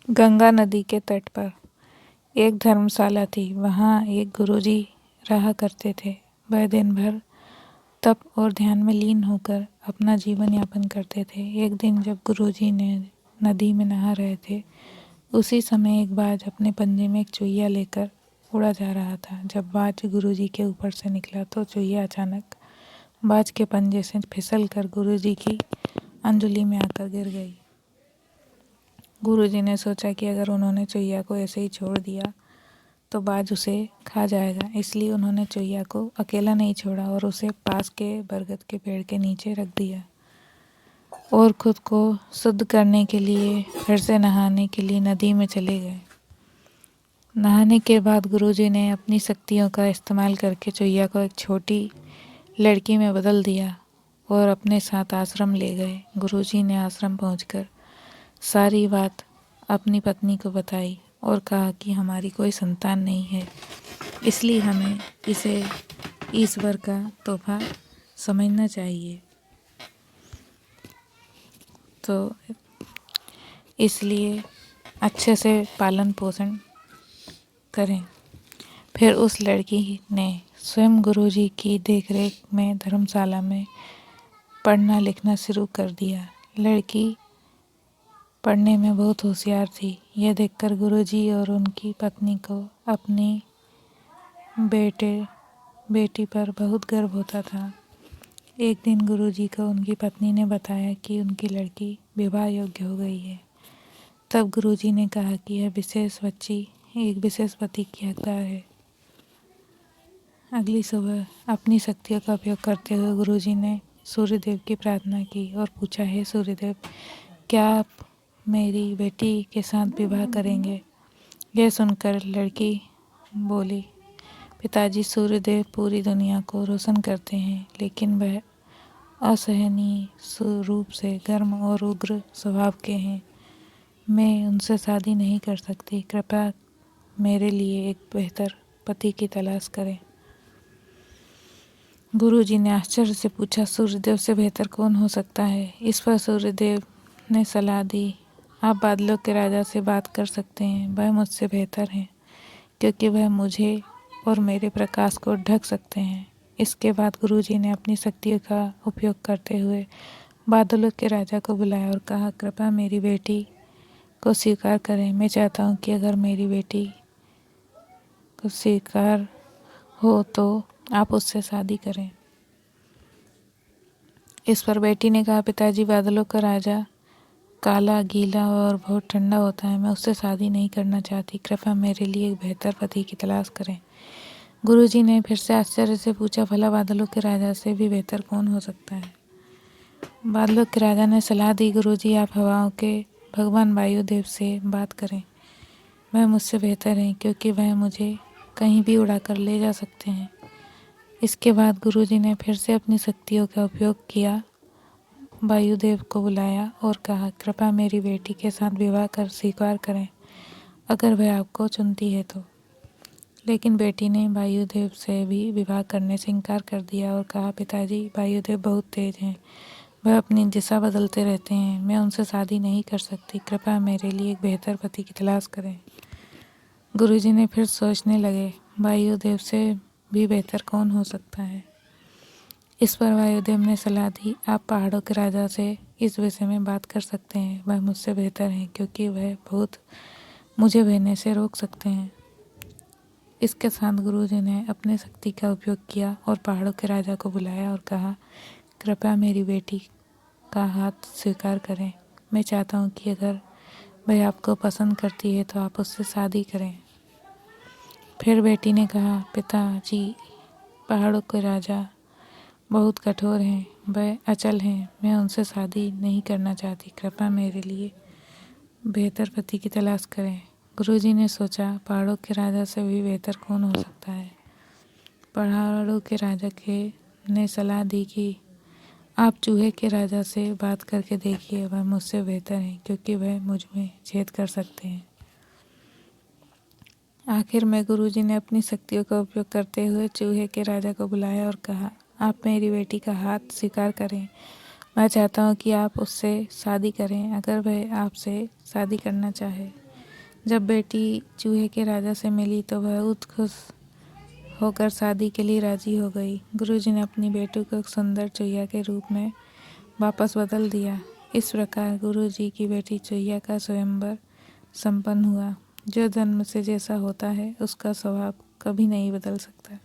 गंगा नदी के तट पर एक धर्मशाला थी। वहाँ एक गुरुजी रहा करते थे। वह दिन भर तप और ध्यान में लीन होकर अपना जीवन यापन करते थे। एक दिन जब गुरुजी ने नदी में नहा रहे थे, उसी समय एक बाज अपने पंजे में एक चुहिया लेकर उड़ा जा रहा था। जब बाज गुरुजी के ऊपर से निकला तो चुहिया अचानक बाज के पंजे से फिसल कर गुरुजी की अंजुली में आकर गिर गई। गुरुजी ने सोचा कि अगर उन्होंने चुहिया को ऐसे ही छोड़ दिया तो बाज उसे खा जाएगा, इसलिए उन्होंने चुहिया को अकेला नहीं छोड़ा और उसे पास के बरगद के पेड़ के नीचे रख दिया और खुद को शुद्ध करने के लिए फिर से नहाने के लिए नदी में चले गए। नहाने के बाद गुरुजी ने अपनी शक्तियों का इस्तेमाल करके चुहिया को एक छोटी लड़की में बदल दिया और अपने साथ आश्रम ले गए। गुरुजी ने आश्रम पहुंचकर सारी बात अपनी पत्नी को बताई और कहा कि हमारी कोई संतान नहीं है, इसलिए हमें इसे ईश्वर का तोहफा समझना चाहिए, तो इसलिए अच्छे से पालन पोषण करें। फिर उस लड़की ने स्वयं गुरुजी की देखरेख में धर्मशाला में पढ़ना लिखना शुरू कर दिया। लड़की पढ़ने में बहुत होशियार थी। यह देखकर गुरुजी और उनकी पत्नी को अपनी बेटी पर बहुत गर्व होता था। एक दिन गुरुजी को उनकी पत्नी ने बताया कि उनकी लड़की विवाह योग्य हो गई है। तब गुरुजी ने कहा कि यह विशेष बच्ची एक विशेष पति की हकदार है। अगली सुबह अपनी शक्तियों का उपयोग करते हुए गुरुजी ने सूर्यदेव की प्रार्थना की और पूछा, हे सूर्यदेव, क्या आप मेरी बेटी के साथ विवाह करेंगे? यह सुनकर लड़की बोली, पिताजी, सूर्यदेव पूरी दुनिया को रोशन करते हैं, लेकिन वह असहनीय रूप से गर्म और उग्र स्वभाव के हैं। मैं उनसे शादी नहीं कर सकती। कृपया मेरे लिए एक बेहतर पति की तलाश करें। गुरुजी ने आश्चर्य से पूछा, सूर्यदेव से बेहतर कौन हो सकता है? इस पर सूर्यदेव ने सलाह दी, आप बादलों के राजा से बात कर सकते हैं। वह मुझसे बेहतर हैं क्योंकि वह मुझे और मेरे प्रकाश को ढक सकते हैं। इसके बाद गुरुजी ने अपनी शक्तियों का उपयोग करते हुए बादलों के राजा को बुलाया और कहा, कृपया मेरी बेटी को स्वीकार करें। मैं चाहता हूँ कि अगर मेरी बेटी को स्वीकार हो तो आप उससे शादी करें। इस पर बेटी ने कहा, पिताजी, बादलों का राजा काला, गीला और बहुत ठंडा होता है। मैं उससे शादी नहीं करना चाहती। कृपया मेरे लिए एक बेहतर पति की तलाश करें। गुरुजी ने फिर से आश्चर्य से पूछा, भला बादलों के राजा से भी बेहतर कौन हो सकता है? बादलों के राजा ने सलाह दी, गुरुजी, आप हवाओं के भगवान वायुदेव से बात करें। वह मुझसे बेहतर हैं क्योंकि वह मुझे कहीं भी उड़ाकर ले जा सकते हैं। इसके बाद गुरुजी ने फिर से अपनी शक्तियों का उपयोग किया, वायुदेव को बुलाया और कहा, कृपया मेरी बेटी के साथ विवाह कर स्वीकार करें अगर वह आपको चुनती है तो। लेकिन बेटी ने वायुदेव से भी विवाह करने से इनकार कर दिया और कहा, पिताजी, वायुदेव बहुत तेज हैं। वह अपनी दिशा बदलते रहते हैं। मैं उनसे शादी नहीं कर सकती। कृपया मेरे लिए एक बेहतर पति की तलाश करें। गुरुजी ने फिर सोचने लगे, वायुदेव से भी बेहतर कौन हो सकता है? इस पर वायुदेव ने सलाह दी, आप पहाड़ों के राजा से इस विषय में बात कर सकते हैं। वह मुझसे बेहतर हैं क्योंकि वह बहुत मुझे बहने से रोक सकते हैं। इसके साथ गुरुजी ने अपने शक्ति का उपयोग किया और पहाड़ों के राजा को बुलाया और कहा, कृपया मेरी बेटी का हाथ स्वीकार करें। मैं चाहता हूँ कि अगर वह आपको पसंद करती है तो आप उससे शादी करें। फिर बेटी ने कहा, पिताजी, पहाड़ों के राजा बहुत कठोर हैं, वह अचल हैं। मैं उनसे शादी नहीं करना चाहती। कृपया मेरे लिए बेहतर पति की तलाश करें। गुरुजी ने सोचा, पहाड़ों के राजा से भी बेहतर कौन हो सकता है? पहाड़ों के राजा ने सलाह दी कि आप चूहे के राजा से बात करके देखिए। वह मुझसे बेहतर हैं क्योंकि वह मुझ में छेद कर सकते हैं। आखिर में गुरुजी ने अपनी शक्तियों का उपयोग करते हुए चूहे के राजा को बुलाया और कहा, आप मेरी बेटी का हाथ स्वीकार करें। मैं चाहता हूँ कि आप उससे शादी करें अगर वह आपसे शादी करना चाहे। जब बेटी चूहे के राजा से मिली तो वह उत्सुक होकर शादी के लिए राजी हो गई। गुरुजी ने अपनी बेटी को एक सुंदर चूहिया के रूप में वापस बदल दिया। इस प्रकार गुरुजी की बेटी चूहिया का स्वयंवर संपन्न हुआ। जो जन्म से जैसा होता है उसका स्वभाव कभी नहीं बदल सकता।